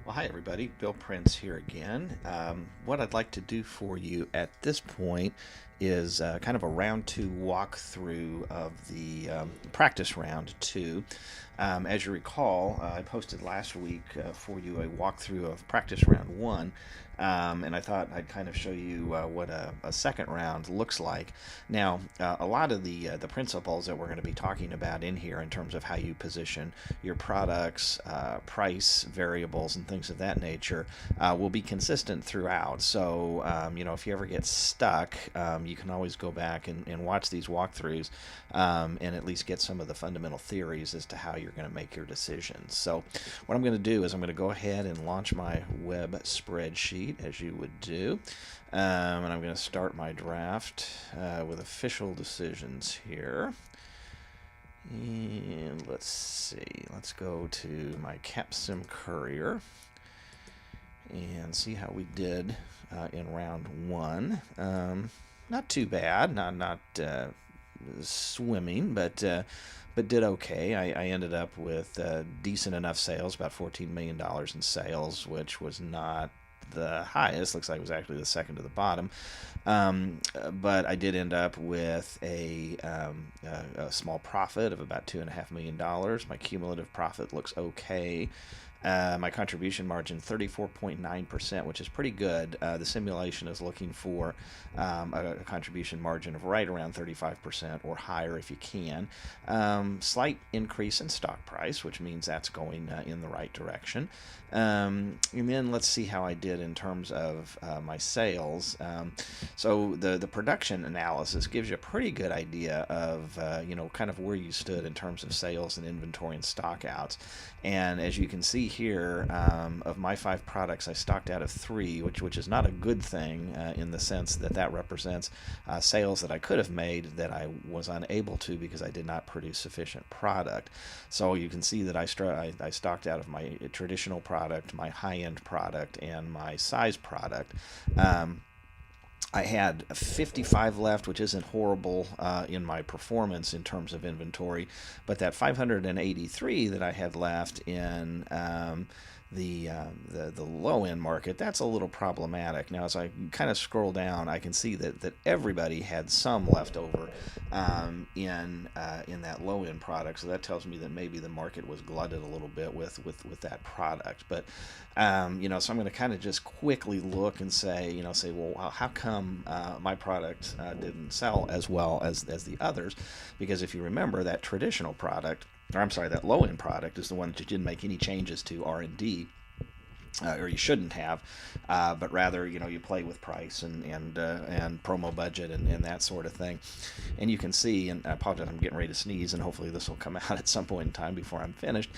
Well, hi everybody. Bill Prince here again. What I'd like to do for you at this point is kind of a round two walkthrough of the practice round two. As you recall, I posted last week for you a walkthrough of practice round one, and I thought I'd kind of show you what a second round looks like. Now, a lot of the principles that we're going to be talking about in here in terms of how you position your products, price variables, and things of that nature will be consistent throughout. So, if you ever get stuck, you can always go back and watch these walkthroughs and at least get some of the fundamental theories as to how you're going to make your decisions. So, what I'm going to do is I'm going to go ahead and launch my web spreadsheet as you would do. And I'm going to start my draft with official decisions here. And let's see, let's go to my Capsim Courier and see how we did in round one. Not too bad, not swimming, but did okay. I ended up with decent enough sales, about $14 million in sales, which was not the highest. Looks like it was actually the second to the bottom. But I did end up with a small profit of about $2.5 million. My cumulative profit looks okay. My contribution margin 34.9%, which is pretty good. The simulation is looking for a contribution margin of right around 35% or higher if you can. Slight increase in stock price, which means that's going in the right direction. And then let's see how I did in terms of my sales. So the production analysis gives you a pretty good idea of kind of where you stood in terms of sales and inventory and stock outs. And as you can see here, of my 5 products, I stocked out of 3, which is not a good thing in the sense that that represents sales that I could have made that I was unable to because I did not produce sufficient product. So you can see that I stocked out of my traditional product, my high-end product, and my size product. I had 55 left, which isn't horrible in my performance in terms of inventory, but that 583 that I had left in the low end market, that's a little problematic. Now, as I kind of scroll down, I can see that everybody had some left over in that low end product. So that tells me that maybe the market was glutted a little bit with that product. But so I'm going to kind of just quickly look and say, well, how come my product didn't sell as well as the others? Because if you remember, that traditional product, or I'm sorry, that low-end product is the one that you didn't make any changes to R&D, or you shouldn't have, but rather, you play with price and promo budget and that sort of thing. And you can see, and I apologize, I'm getting ready to sneeze, and hopefully this will come out at some point in time before I'm finished.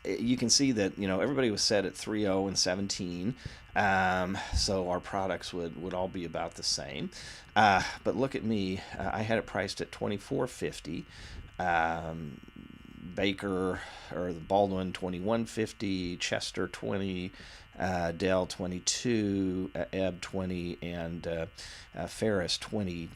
You can see that everybody was set at 3.0 and 17, so our products would all be about the same. But look at me, I had it priced at $24.50. Baker or the Baldwin 21.50, Chester 20, Dell 22, Ebb 20, and Ferris $22.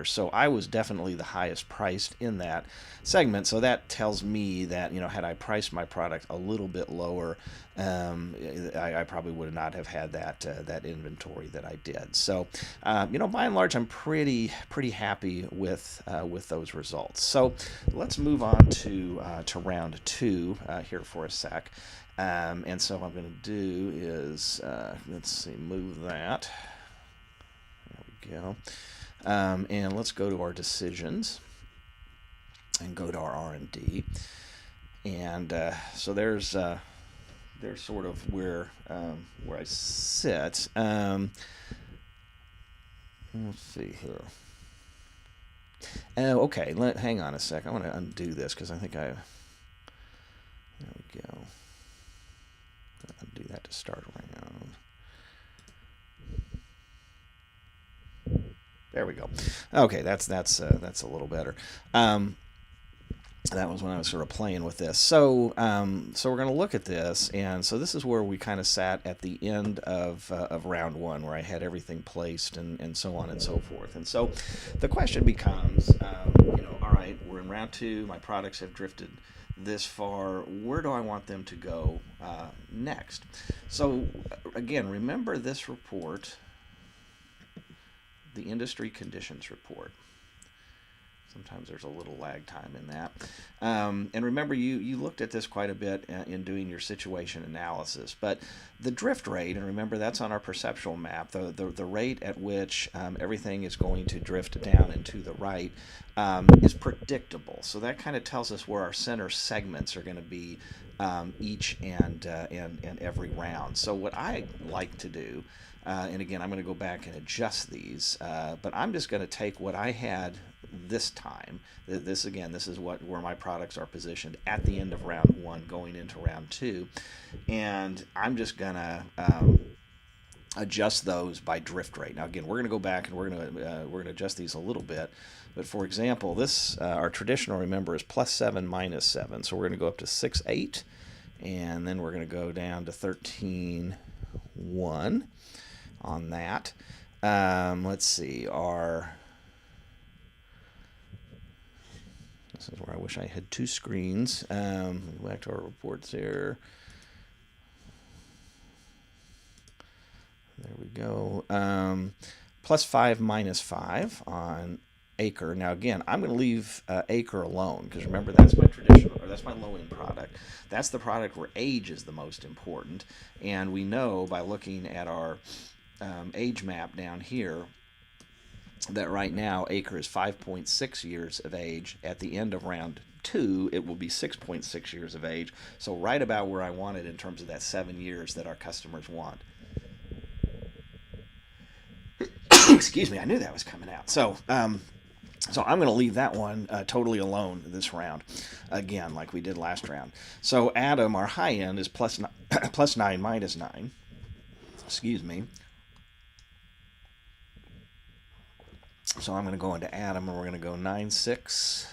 So I was definitely the highest priced in that segment. So that tells me that had I priced my product a little bit lower, I probably would not have had that inventory that I did. So by and large, I'm pretty happy with those results. So let's move on to round two here for a sec. And so what I'm going to do is, let's see, move that. There we go. And let's go to our decisions and go to our R&D. And so there's sort of where I sit. Let's see here. Okay, hang on a sec. I want to undo this because I think there we go. Undo that to start around. There we go. Okay, that's a little better. That was when I was sort of playing with this. So we're going to look at this, and so this is where we kind of sat at the end of round one, where I had everything placed and so on and so forth. And so the question becomes, all right, we're in round two. My products have drifted this far, where do I want them to go next? So again, remember this report, the industry conditions report. Sometimes there's a little lag time in that. And remember, you looked at this quite a bit in doing your situation analysis. But the drift rate, and remember that's on our perceptual map, the rate at which everything is going to drift down and to the right is predictable. So that kind of tells us where our center segments are going to be each and every round. So what I like to do, and again, I'm going to go back and adjust these, but I'm just going to take what I had this time. This is where my products are positioned at the end of round one going into round two, and I'm just gonna adjust those by drift rate. Now again, we're going to go back and we're going to adjust these a little bit, but for example, this our traditional, remember, is +7 -7, so we're going to go up to 6 8, and then we're going to go down to 13 1 on that. Let's see, this is where I wish I had two screens. Back to our reports here. There we go. +5 -5 on Acre. Now again, I'm going to leave Acre alone because remember that's my traditional, or that's my low-end product. That's the product where age is the most important, and we know by looking at our age map down here that right now Acre is 5.6 years of age. At the end of round two, it will be 6.6 years of age. So right about where I want it in terms of that 7 years that our customers want. Excuse me, I knew that was coming out. So I'm going to leave that one totally alone this round, again, like we did last round. So Adam, our high end, is +9 -9. Excuse me. So I'm going to go into Adam, and we're going to go 9 6.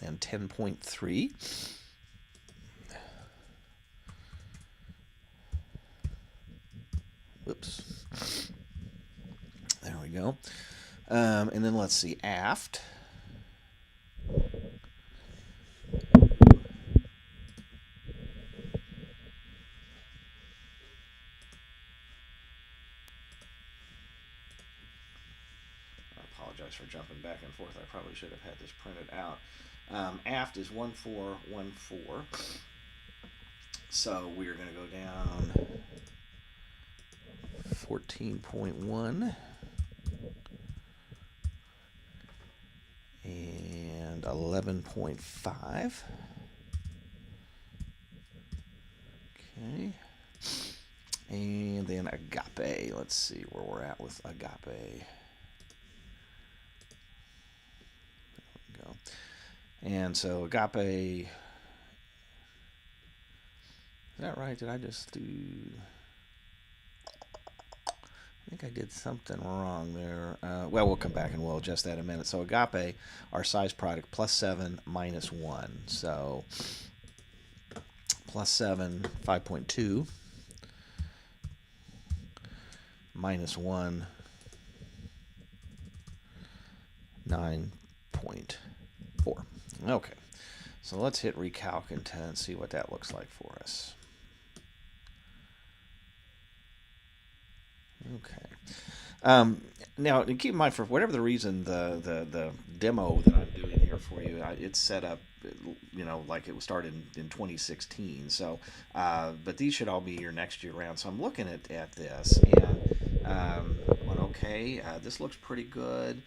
And 10.3. Whoops. There we go. And then let's see, aft. For jumping back and forth. I probably should have had this printed out. Aft is 1414. So we're going to go down 14.1 and 11.5. Okay. And then Agape. Let's see where we're at with Agape. And so Agape, is that right? Did I just do, I think I did something wrong there. Well, we'll come back and we'll adjust that in a minute. So Agape, our size product, +7 -1. So +7, 5.2, -1, 9.4. Okay, so let's hit recalc and see what that looks like for us. Okay. Now, keep in mind, for whatever the reason, the demo that I'm doing here for you, it's set up, like it was started in 2016. So, but these should all be here next year round. So I'm looking at this and went, okay, this looks pretty good.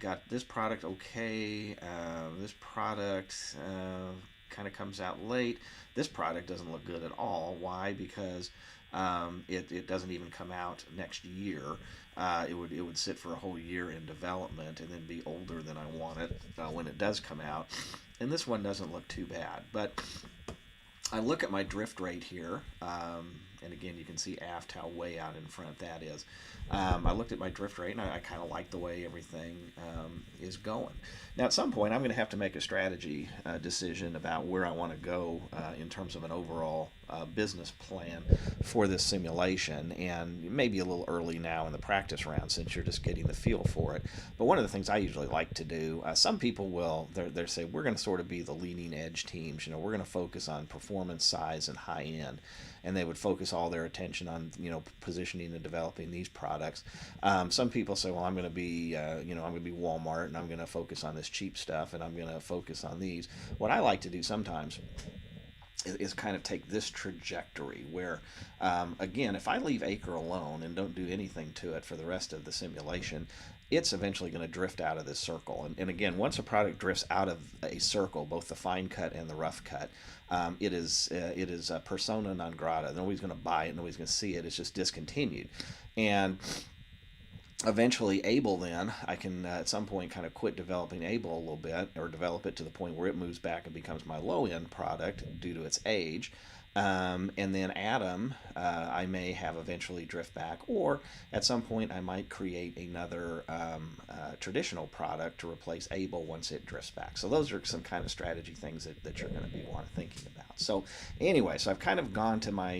Got this product okay. This product kind of comes out late. This product doesn't look good at all. Why? Because it doesn't even come out next year. It would sit for a whole year in development and then be older than I want it when it does come out. And this one doesn't look too bad. But I look at my drift rate here, and again, you can see aft how way out in front that is. I looked at my drift rate, and I kind of like the way everything is going. Now, at some point, I'm going to have to make a strategy decision about where I want to go in terms of an overall business plan for this simulation, and maybe a little early now in the practice round since you're just getting the feel for it. But one of the things I usually like to do, some people will they say we're going to sort of be the leading edge teams. We're going to focus on performance, size, and high end, and they would focus all their attention on positioning and developing these products. Some people say, well, I'm going to be I'm going to be Walmart, and I'm going to focus on this cheap stuff, and I'm going to focus on these. What I like to do sometimes is kind of take this trajectory where, again, if I leave Acre alone and don't do anything to it for the rest of the simulation, it's eventually going to drift out of this circle. And again, once a product drifts out of a circle, both the fine cut and the rough cut, it is a persona non grata. Nobody's going to buy it. Nobody's going to see it. It's just discontinued. And eventually Able, then I can at some point kind of quit developing Able a little bit, or develop it to the point where it moves back and becomes my low end product due to its age. And then Atom, I may have eventually drift back, or at some point I might create another traditional product to replace Able once it drifts back. So those are some kind of strategy things that you're going to be thinking about. So anyway, so I've kind of gone to my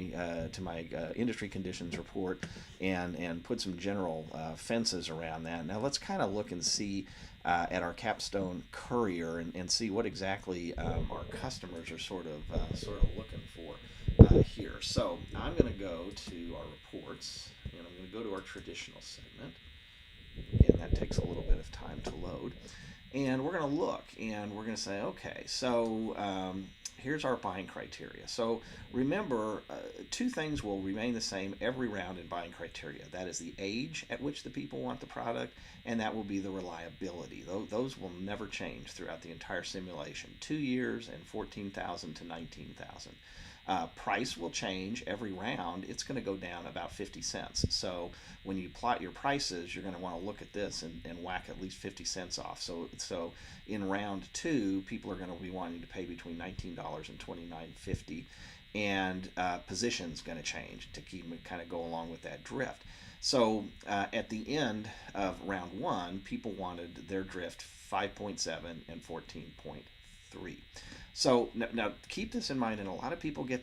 industry conditions report and put some general fences around that. Now let's kind of look and see at our Capstone Courier and see what exactly our customers are sort of looking for here. So I'm going to go to our reports, and I'm going to go to our traditional segment. Again, that takes a little bit of time to load. And we're going to look, and we're going to say, okay, so here's our buying criteria. So remember, two things will remain the same every round in buying criteria. That is the age at which the people want the product, and that will be the reliability. Those will never change throughout the entire simulation. 2 years and 14,000 to 19,000. Price will change every round. It's going to go down about 50 cents. So when you plot your prices, you're going to want to look at this and whack at least 50 cents off. So in round 2, people are going to be wanting to pay between $19 and $29.50, and position's going to change to kind of go along with that drift. So at the end of round 1, people wanted their drift 5.7 and 14.3. So now keep this in mind, and a lot of people get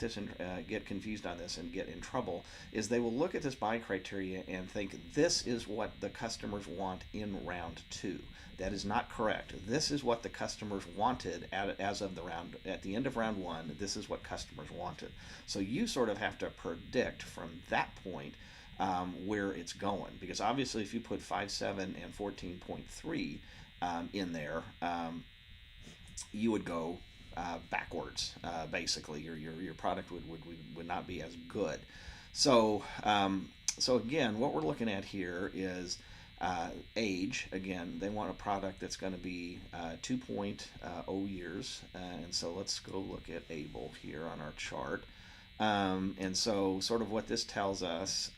confused on this and get in trouble, is they will look at this buying criteria and think this is what the customers want in round 2. That is not correct. This is what the customers wanted as of the round. At the end of round 1, this is what customers wanted. So you sort of have to predict from that point where it's going, because obviously if you put 5.7 and 14.3 in there, you would go backwards. Basically, your product would not be as good. So again, what we're looking at here is age. Again, they want a product that's going to be 2.0 years, and so let's go look at Able here on our chart. And so sort of what this tells us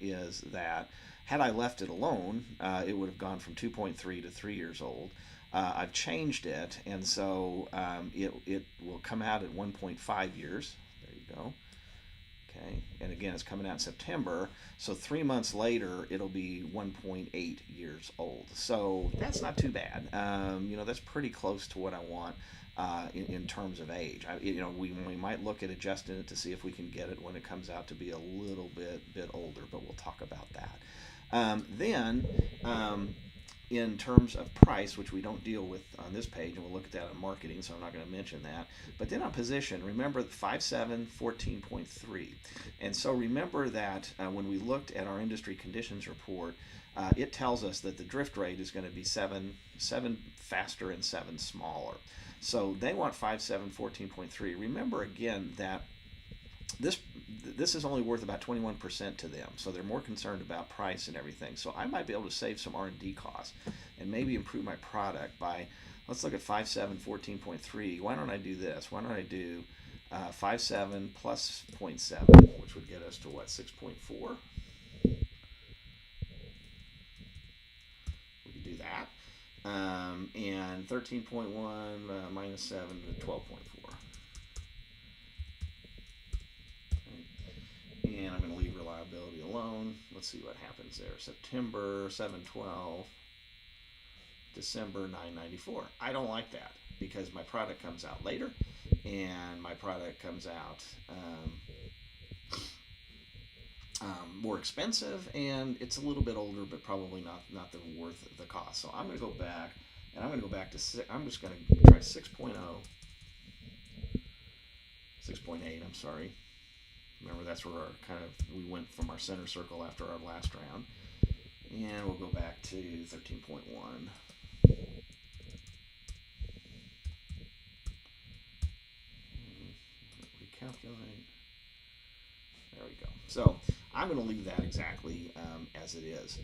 is that had I left it alone, it would have gone from 2.3 to 3 years old. I've changed it, and so it will come out at 1.5 years. There you go. Okay, and again, it's coming out in September, so 3 months later, it'll be 1.8 years old. So that's not too bad. That's pretty close to what I want in terms of age. We might look at adjusting it to see if we can get it when it comes out to be a little bit older, but we'll talk about that. Then in terms of price, which we don't deal with on this page, and we'll look at that on marketing, so I'm not going to mention that. But then on position, remember 5.7, 14.3. And so remember that when we looked at our industry conditions report, it tells us that the drift rate is going to be 7 faster and 7 smaller. So they want 5.7, 14.3. Remember again that this is only worth about 21% to them, so they're more concerned about price and everything. So I might be able to save some R&D costs and maybe improve my product by, let's look at 5.7, 14.3. Why don't I do this? Why don't I do 5.7 plus 0.7, which would get us to what, 6.4? We could do that. And 13.1 minus 7 to 12.4. And I'm going to leave reliability alone. Let's see what happens there. September 712, December 994. I don't like that. because my product comes out later, and my product comes out more expensive, and it's a little bit older, but probably not the worth the cost. So I'm going to go back, and I'm going to go back to I'm just going to try 6.0, 6.8. I'm sorry. Remember, that's where we went from our center circle after our last round, and we'll go back to 13.1. Recalculate. There we go. So I'm going to leave that exactly as it is.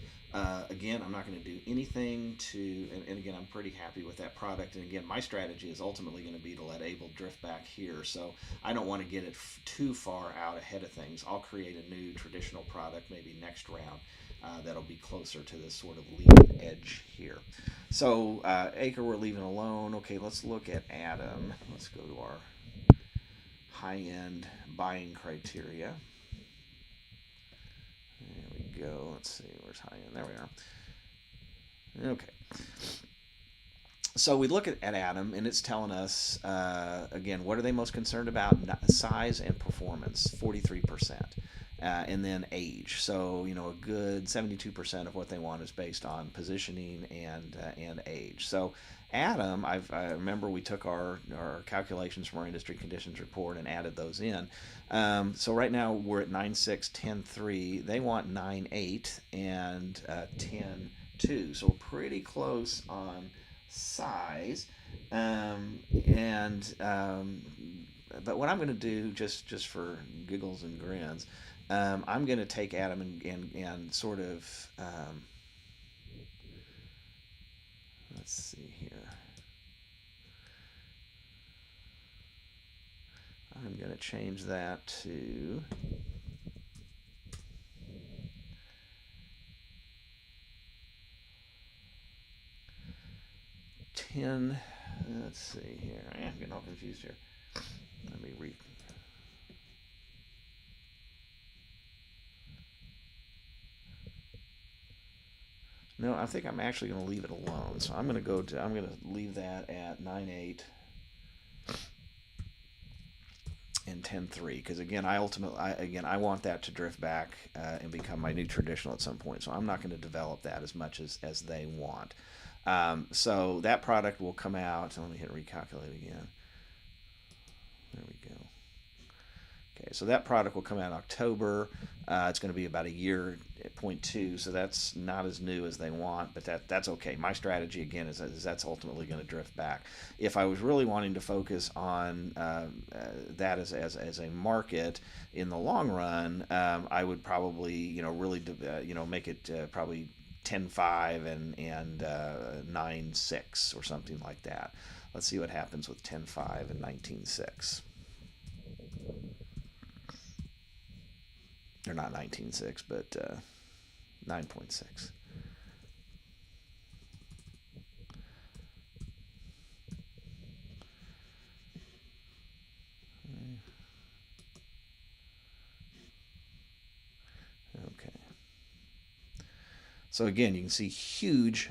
Again, I'm not going to do anything to, and again, I'm pretty happy with that product. And again, my strategy is ultimately going to be to let Able drift back here. So I don't want to get it too far out ahead of things. I'll create a new traditional product maybe next round that'll be closer to this sort of leading edge here. So Acre we're leaving alone. Okay, let's look at Atom. Let's go to our high-end buying criteria. There we go. Let's see, where's high-end? There we are. Okay. So we look at Atom, and it's telling us, again, what are they most concerned about? Size and performance, 43%. And then age. So, a good 72% of what they want is based on positioning and age. So Atom, I remember we took our calculations from our industry conditions report and added those in. So right now we're at 9.6, 10.3. They want 9.8 and 10.2. So we're pretty close on size. But what I'm going to do, just for giggles and grins, I'm going to take Atom and sort of, let's see here. I'm going to change that to 10. Let's see here. I'm getting all confused here. Let me read. No, I think I'm actually going to leave it alone. So I'm going to leave that at 9.8 and 10.3 because again, I want that to drift back and become my new traditional at some point. So I'm not going to develop that as much as they want. So that product will come out. Let me hit recalculate again. There we go. Okay, so that product will come out in October. It's going to be about a year at 0.2, so that's not as new as they want, but that's okay. My strategy, again, is that's ultimately going to drift back. If I was really wanting to focus on that as a market in the long run, I would probably, really, make it probably 10.5 and 9.6 or something like that. Let's see what happens with 10.5 and 19.6. Or not 19.6, but 9.6. Okay. So again, you can see huge.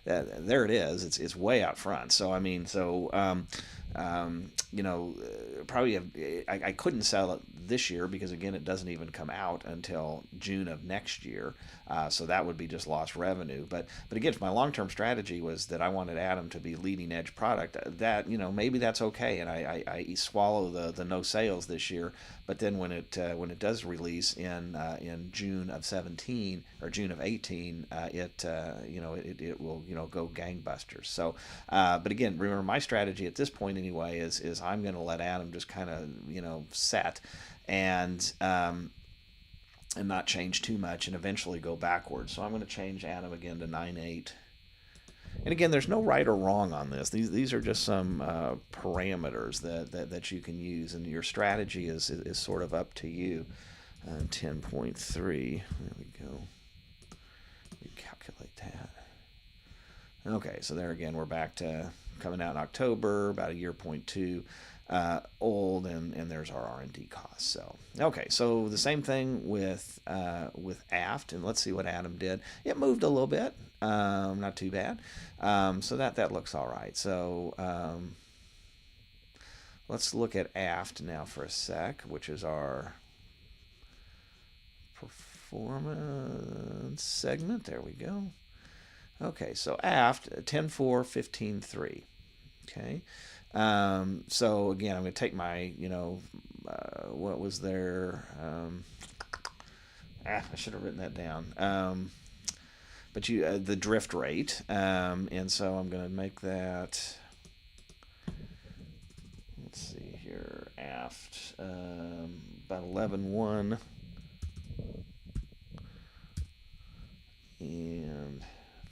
There it is. It's way out front. So I mean, probably I couldn't sell it this year because again, it doesn't even come out until June of next year. So that would be just lost revenue. But again, my long-term strategy was that I wanted Atom to be leading edge product. That maybe that's okay, and I swallow the no sales this year. But then when it does release in June of 17 or June of 18, it will go gangbusters. So, but again, remember my strategy at this point anyway is I'm going to let Atom just kind of set and not change too much and eventually go backwards. So I'm going to change Atom again to 9.8. And again, there's no right or wrong on this. These are just some parameters that you can use, and your strategy is sort of up to you. 10.3. There we go. We calculate that. Okay, so there again, we're back to coming out in October, about a year 0.2. old, and there's our R&D costs. So okay, so the same thing with aft, and let's see what Adam did. It moved a little bit, not too bad. So that looks all right. So let's look at aft now for a sec, which is our performance segment. There we go. Okay, so aft 10-4, 15-3. Okay. So again, I'm going to take my, what was there? I should have written that down. But the drift rate, and so I'm going to make that. Let's see here, aft about 11.1 and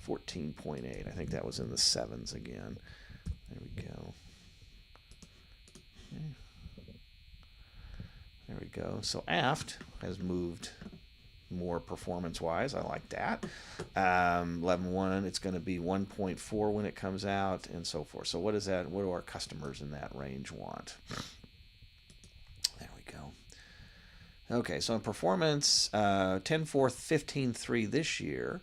14.8. I think that was in the sevens again. There we go. Okay. There we go. So aft has moved more performance-wise. I like that. 11.1. It's going to be 1.4 when it comes out, and so forth. So what is that? What do our customers in that range want? There we go. Okay, so in performance, 10-4, 15-3 this year.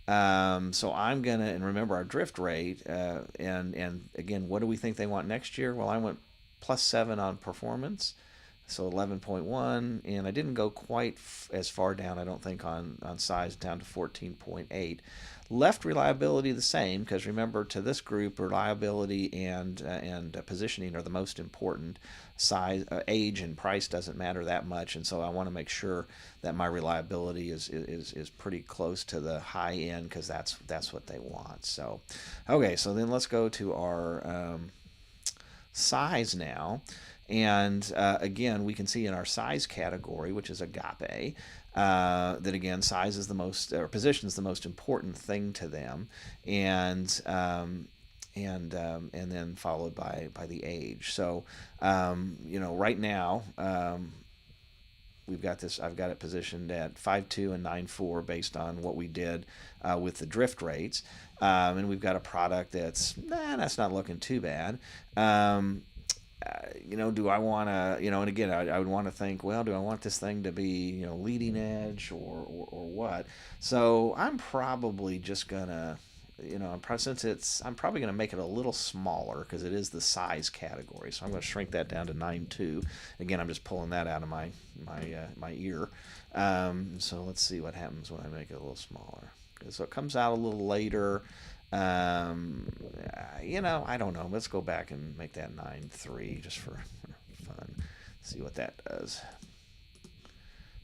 So I'm gonna, and remember our drift rate, and again, what do we think they want next year? Well, I went +7 on performance, so 11.1, and I didn't go quite as far down, I don't think, on size, down to 14.8. Left reliability the same, because remember, to this group, reliability and positioning are the most important. Size, age, and price doesn't matter that much, and so I want to make sure that my reliability is pretty close to the high end, because that's what they want. So, okay, so then let's go to our size now. And again, we can see in our size category, which is Agape, that again, size is the most, or position is the most important thing to them, and then followed by the age. So right now, we've got this. I've got it positioned at 5.2 and 9.4 based on what we did with the drift rates, and we've got a product that's not looking too bad. Do I want to, and again, I would want to think, well, do I want this thing to be, leading edge or what? So I'm probably just gonna, I'm probably gonna make it a little smaller because it is the size category. So I'm gonna shrink that down to 9.2. Again, I'm just pulling that out of my ear. So let's see what happens when I make it a little smaller. So it comes out a little later. I don't know. Let's go back and make that 9.3 just for fun. See what that does.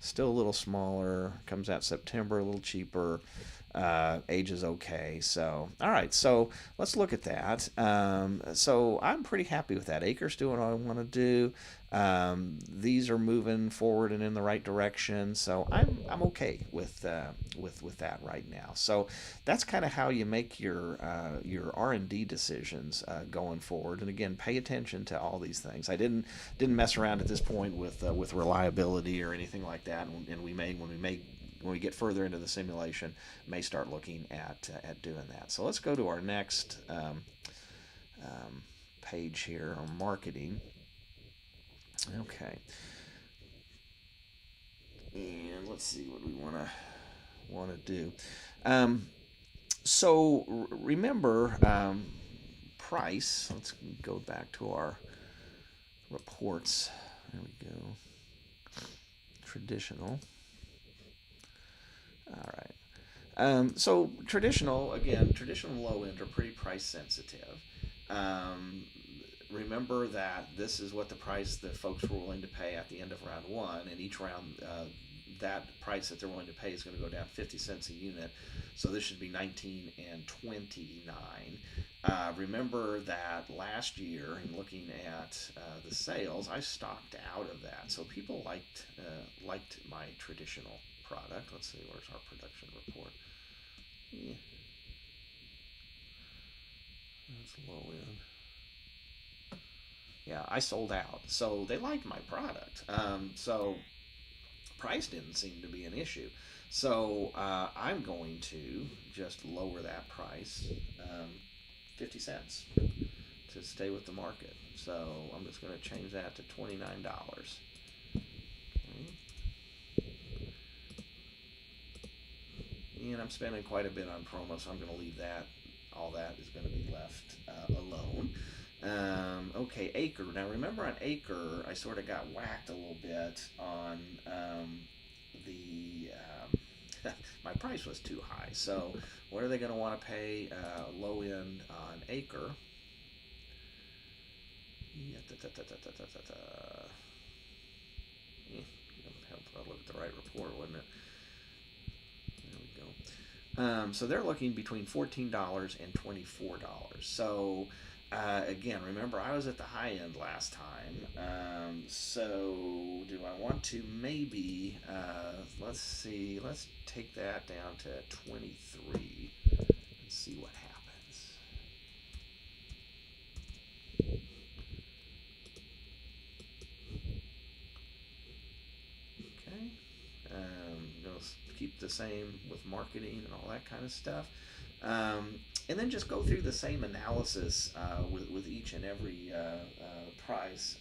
Still a little smaller. Comes out September, a little cheaper. Age is okay. So, all right. So let's look at that. So I'm pretty happy with that. Acres doing what I want to do. These are moving forward and in the right direction. So I'm okay with that right now. So that's kind of how you make your R&D decisions going forward. And again, pay attention to all these things. I didn't mess around at this point with reliability or anything like that. And when we get further into the simulation, may start looking at doing that. So let's go to our next page here on marketing. Okay, and let's see what we want to do. So remember, price. Let's go back to our reports. There we go. Traditional. All right. So traditional low end are pretty price sensitive. Remember that this is what the price that folks were willing to pay at the end of round one, and each round that price that they're willing to pay is going to go down 50 cents a unit. So this should be 19 and 29. Remember that last year, in looking at the sales, I stocked out of that. So people liked my traditional product. Let's see, where's our production report? Yeah. That's low end. Yeah, I sold out. So they liked my product. So price didn't seem to be an issue. So I'm going to just lower that price 50 cents to to stay with the market. So I'm just going to change that to $29. Okay. And I'm spending quite a bit on promo, so I'm going to leave that. All that is going to be left alone. Okay, Acre. Now remember on Acre, I sort of got whacked a little bit on the my price was too high. So what are they going to want to pay low end on Acre? I'll look at the right report, wouldn't it? There we go. So they're looking between $14 and $24. So again, remember I was at the high end last time. So do I want to maybe, let's see, let's take that down to 23 and see what happens. Okay. Going to keep the same with marketing and all that kind of stuff. And then just go through the same analysis with each and every price.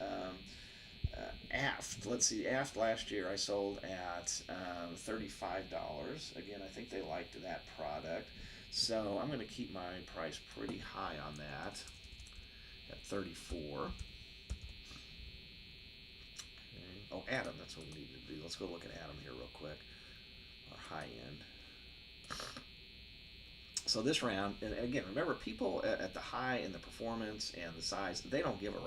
Aft, let's see, Aft last year I sold at $35. Again, I think they liked that product. So I'm going to keep my price pretty high on that at 34. Okay. Oh, Adam, that's what we need to do. Let's go look at Adam here real quick. Our high end. So this round, and again, remember, people at the high and the performance and the size, they don't give a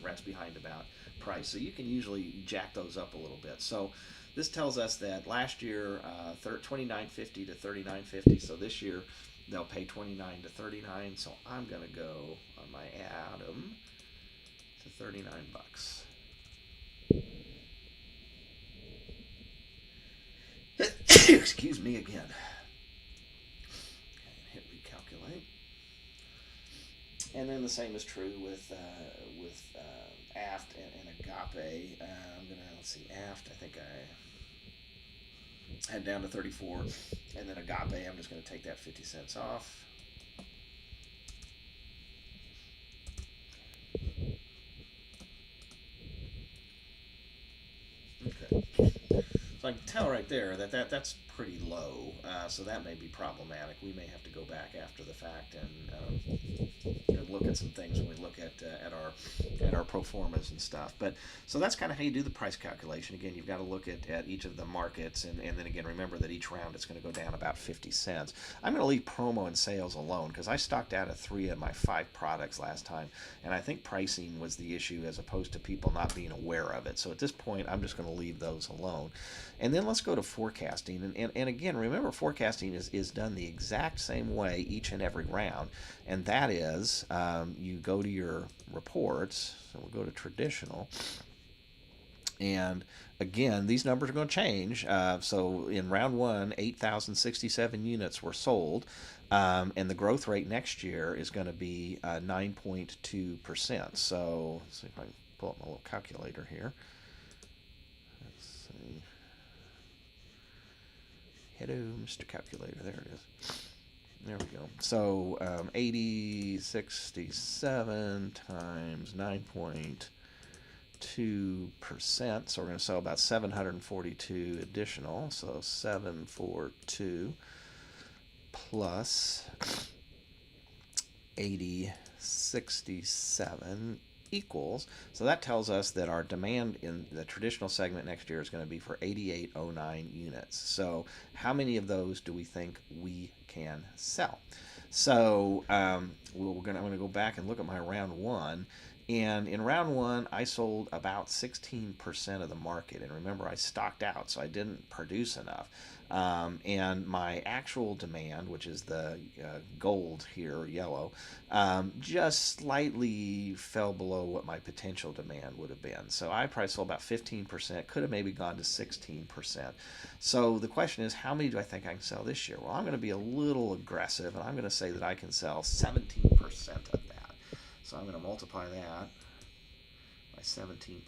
rat's behind about price. So you can usually jack those up a little bit. So this tells us that last year, $29.50 to $39.50. So this year, they'll pay $29 to $39. So I'm going to go on my Adam to $39. Excuse me again. And then the same is true with Aft and Agape. I'm gonna, let's see, Aft. I think I had down to 34, and then Agape. I'm just gonna take that 50 cents off. Okay. So I can tell right there that that's pretty low. So that may be problematic. We may have to go back after the fact and look at some things when we look at our pro formas and stuff. But so that's kind of how you do the price calculation. Again, you've got to look at each of the markets, and then again, remember that each round it's going to go down about 50 cents. I'm going to leave promo and sales alone because I stocked out of 3 of my 5 products last time, and I think pricing was the issue as opposed to people not being aware of it. So at this point, I'm just going to leave those alone. And then let's go to forecasting. And again, remember, forecasting is done the exact same way each and every round. And that is, you go to your reports. So we'll go to traditional. And again, these numbers are going to change. So in round 1, 8,067 units were sold. And the growth rate next year is going to be 9.2%. So let's see if I can pull up my little calculator here. Let's see. Hello, Mr. Calculator. There it is. There we go. So 67 times 9.2%. So we're going to sell about 742 additional. So 742 plus 67 equals. So that tells us that our demand in the traditional segment next year is going to be for 8,809 units. So how many of those do we think we can sell? So I'm going to go back and look at my round 1. And in round 1, I sold about 16% of the market. And remember, I stocked out, so I didn't produce enough. And my actual demand, which is the gold here, yellow, just slightly fell below what my potential demand would have been. So I probably sold about 15%, could have maybe gone to 16%. So the question is, how many do I think I can sell this year? Well, I'm going to be a little aggressive, and I'm going to say that I can sell 17% of that. So I'm going to multiply that by 17%.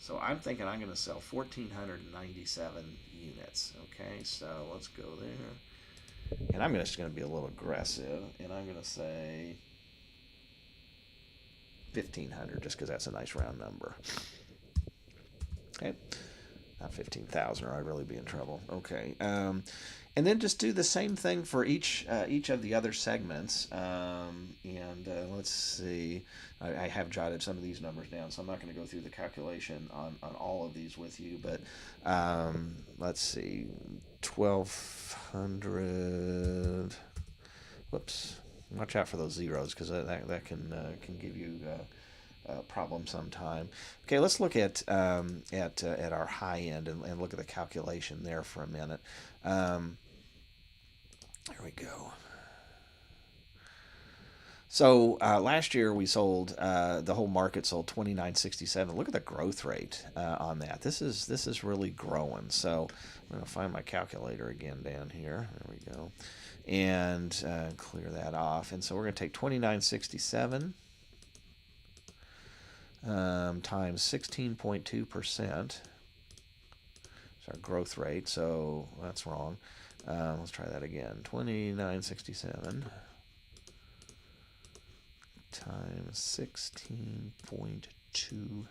So I'm thinking I'm going to sell 1,497 units. Okay, so let's go there. And And I'm just going to be a little aggressive, and I'm going to say 1,500, just because that's a nice round number. Okay, not 15,000, or I'd really be in trouble. Okay, and then just do the same thing for each of the other segments. And let's see, I have jotted some of these numbers down, so I'm not going to go through the calculation on all of these with you. But let's see, 1,200. Whoops. Watch out for those zeros, because that can give you problem sometime. Okay, let's look at our high end and look at the calculation there for a minute. There we go. So last year we sold the whole market sold 2967. Look at the growth rate on that. This is really growing. So I'm going to find my calculator again down here. There we go, and clear that off. And so we're going to take 2967 times 16.2%. It's our growth rate. So that's wrong. Let's try that again. 2967 times 16.2%.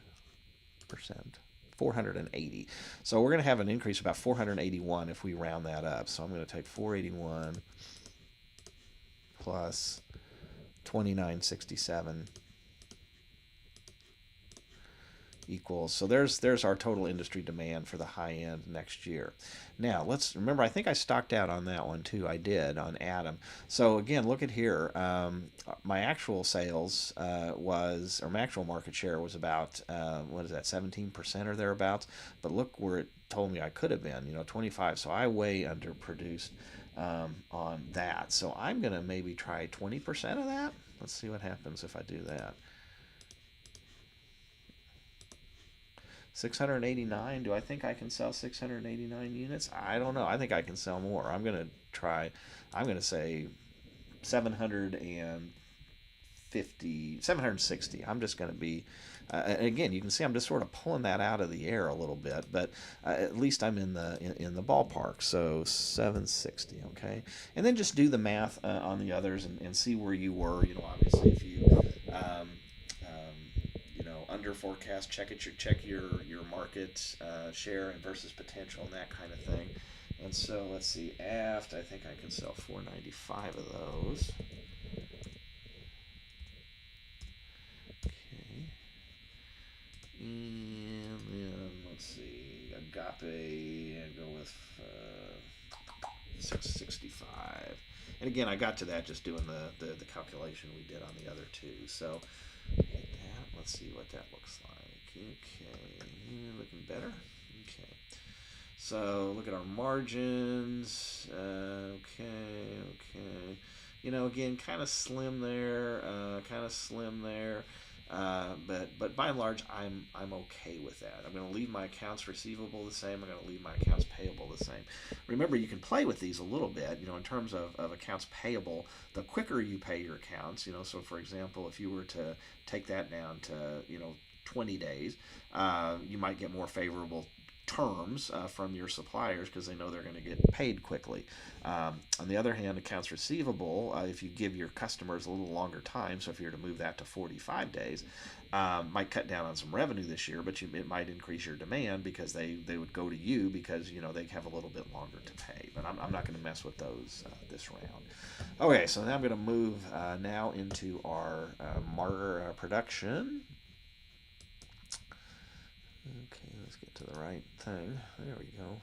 480. So we're going to have an increase of about 481 if we round that up. So I'm going to take 481 plus 2967 equals, so there's our total industry demand for the high end next year. Now let's remember, I think I stocked out on that one too. I did on Adam. So again, look at here. My actual sales or my actual market share was about what is that, 17% or thereabouts. But look where it told me I could have been, 25. So I way underproduced on that. So I'm gonna maybe try 20% of that. Let's see what happens if I do that. 689. Do I think I can sell 689 units? I don't know. I think I can sell more. I'm going to say 760. I'm just going to be, again, you can see I'm just sort of pulling that out of the air a little bit, but at least I'm in the ballpark. So 760, okay? And then just do the math on the others and see where you were. Obviously if you under forecast, check your market share and versus potential and that kind of thing. And so let's see, aft, I think I can sell 495 of those. Okay. And then let's see, agape, and go with 665. And again, I got to that just doing the calculation we did on the other two. So let's see what that looks like. Okay, looking better. Okay, so look at our margins. Okay. Again, kind of slim there. But by and large, I'm okay with that. I'm going to leave my accounts receivable the same. I'm going to leave my accounts payable the same. Remember, you can play with these a little bit. In terms of accounts payable, the quicker you pay your accounts. So for example, if you were to take that down to 20 days, you might get more favorable terms from your suppliers because they know they're going to get paid quickly. On the other hand, accounts receivable, if you give your customers a little longer time, so if you were to move that to 45 days, might cut down on some revenue this year, but it might increase your demand because they would go to you because they have a little bit longer to pay. But I'm not going to mess with those this round. Okay, so now I'm going to move now into our martyr production. Okay, let's get to the right thing. There we go.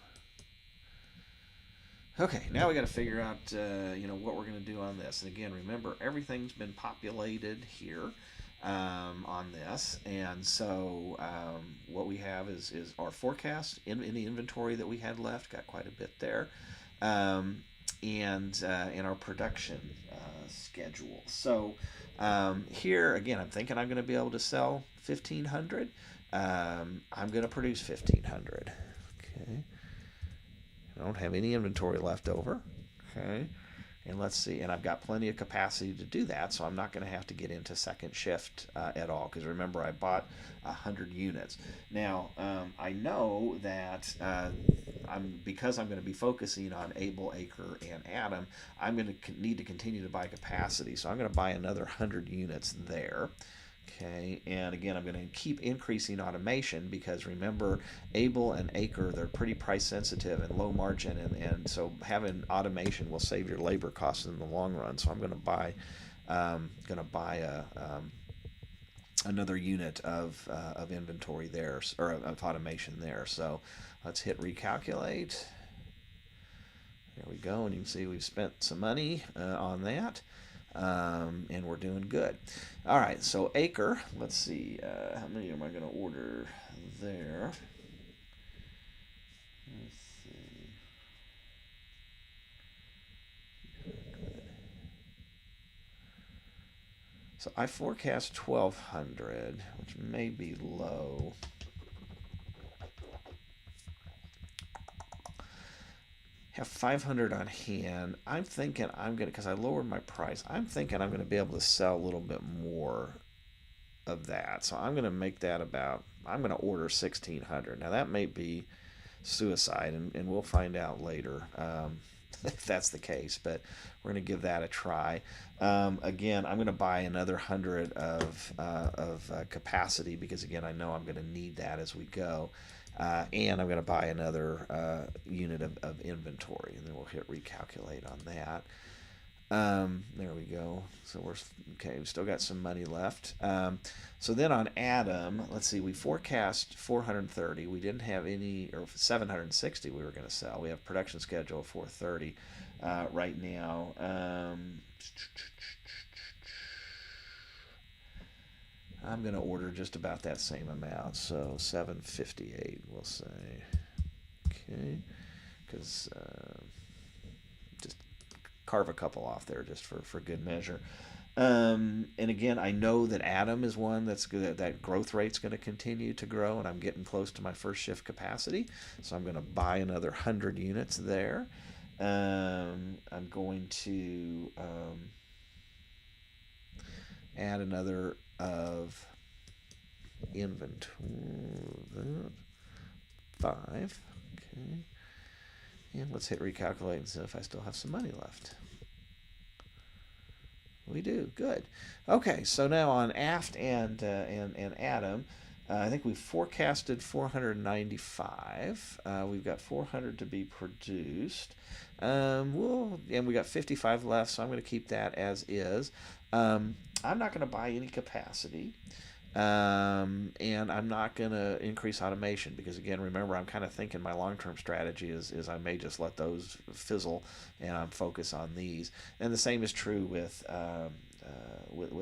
Okay, now we got to figure out, what we're going to do on this. And again, remember, everything's been populated here on this. And so what we have is our forecast in the inventory that we had left. Got quite a bit there. And our production schedule. So here, again, I'm thinking I'm going to be able to sell 1,500. I'm going to produce 1,500. Okay. I don't have any inventory left over. Okay. And let's see. And I've got plenty of capacity to do that, so I'm not going to have to get into second shift at all. Because remember, I bought 100 units. Now, I know that because I'm going to be focusing on Able, Acre, and Atom. I'm going to need to continue to buy capacity, so I'm going to buy another 100 units there. Okay, and again, I'm going to keep increasing automation because remember, Able and Acre, they're pretty price sensitive and low margin, and so having automation will save your labor costs in the long run. So I'm going to buy another unit of inventory there, or of automation there. So let's hit recalculate. There we go, and you can see we've spent some money on that. And we're doing good. All right, so Acre, let's see, how many am I going to order there? Let's see. So I forecast 1,200, which may be low. Have 500 on hand. I'm thinking I'm gonna, because I lowered my price. I'm thinking I'm gonna be able to sell a little bit more of that. So I'm gonna make that about. I'm gonna order 1,600. Now that may be suicide, and we'll find out later if that's the case. But we're gonna give that a try. Again, I'm gonna buy another 100 of capacity because again I know I'm gonna need that as we go. And I'm going to buy another unit of inventory, and then we'll hit recalculate on that. There we go. So we're okay. We still got some money left. So then on Atom, let's see. We forecast 430. We didn't have any, or 760. We were going to sell. We have production schedule of 430 right now. I'm going to order just about that same amount, so 758 we'll say. Okay, because just carve a couple off there just for good measure. And again, I know that Atom is one that's good. That growth rate's going to continue to grow, and I'm getting close to my first shift capacity, so I'm going to buy another 100 units there. I'm going to add another of inventory 5. Okay, and let's hit recalculate and see if I still have some money left. We do. Good. Okay, so now on Aft and Atom, I think we forecasted 495. We've got 400 to be produced. And we got 55 left, so I'm going to keep that as is. I'm not going to buy any capacity. And I'm not going to increase automation because, again, remember, I'm kind of thinking my long-term strategy is I may just let those fizzle and I'm focus on these. And the same is true with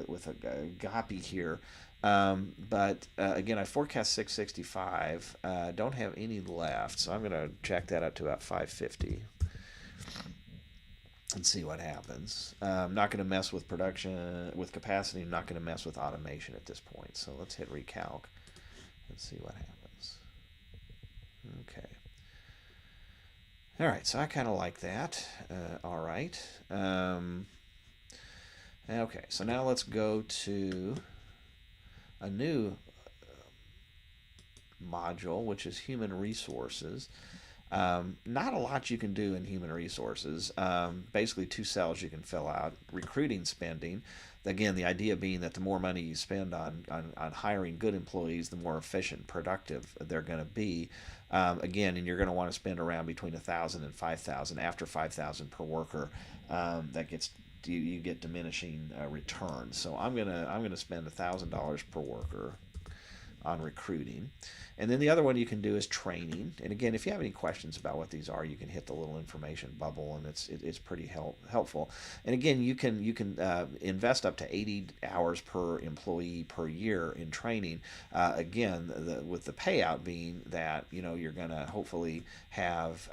Agape here. But again, I forecast 665. Don't have any left, so I'm going to jack that up to about 550 and see what happens. I'm not going to mess with production, with capacity. I'm not going to mess with automation at this point. So let's hit recalc and see what happens. Okay. All right, so I kind of like that. All right. Okay, so now let's go to a new module, which is human resources. Not a lot you can do in human resources. Basically, 2 cells you can fill out. Recruiting spending. Again, the idea being that the more money you spend on hiring good employees, the more efficient and productive they're going to be. Again, and you're going to want to spend around between 1,000 and 5,000. After 5,000 per worker, that gets you get diminishing returns. So I'm gonna spend $1,000 per worker on recruiting. And then the other one you can do is training. And again, if you have any questions about what these are, you can hit the little information bubble, and it's pretty helpful. And again, you can invest up to 80 hours per employee per year in training. Again, with the payout being that you're going to hopefully have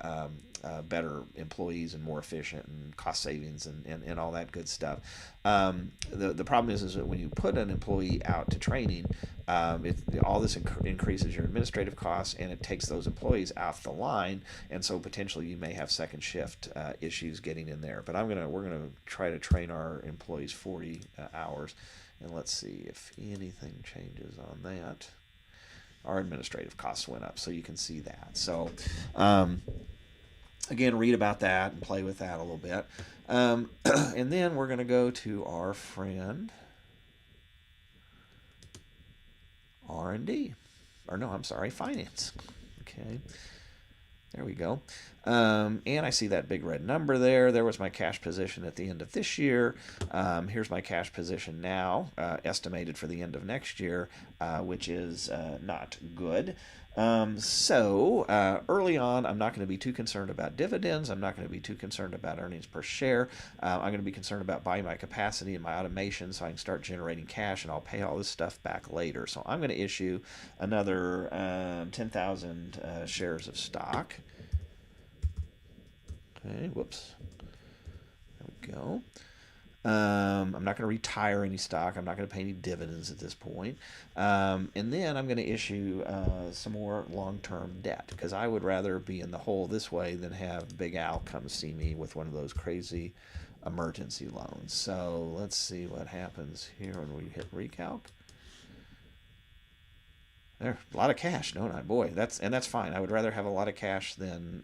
better employees and more efficient and cost savings and all that good stuff. The problem is that when you put an employee out to training, all this increases your administrative costs, and it takes those employees off the line, and so potentially you may have second shift issues getting in there. But we're gonna try to train our employees 40 hours, and let's see if anything changes on that. our administrative costs went up. So you can see that. So again, read about that and play with that a little bit. And then we're going to go to our friend R&D. Or no, I'm sorry, finance. Okay. There we go. And I see that big red number there. There was my cash position at the end of this year. Here's my cash position now, estimated for the end of next year, which is not good. Early on, I'm not going to be too concerned about dividends. I'm not going to be too concerned about earnings per share. I'm going to be concerned about buying my capacity and my automation so I can start generating cash, and I'll pay all this stuff back later. So I'm going to issue another 10,000 shares of stock. Okay, whoops. There we go. I'm not going to retire any stock. I'm not going to pay any dividends at this point. And then I'm going to issue some more long-term debt because I would rather be in the hole this way than have Big Al come see me with one of those crazy emergency loans. So let's see what happens here when we hit recalc. There, a lot of cash, don't I? Boy, that's fine. I would rather have a lot of cash than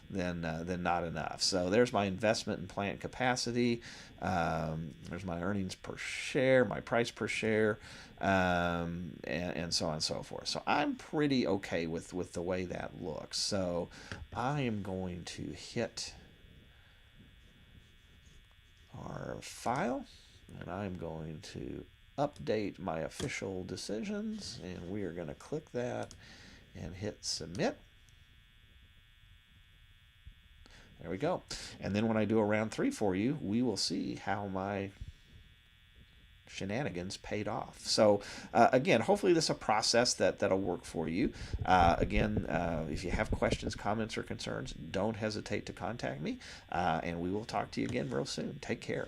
than not enough. So there's my investment in plant capacity. There's my earnings per share, my price per share, and so on and so forth. So I'm pretty okay with the way that looks. So I am going to hit our file, and I'm going to update my official decisions, and we are going to click that and hit submit. There we go. And then when I do a round 3 for you, we will see how my shenanigans paid off. So again, hopefully this is a process that'll work for you. Again, if you have questions, comments, or concerns, don't hesitate to contact me, and we will talk to you again real soon. Take care.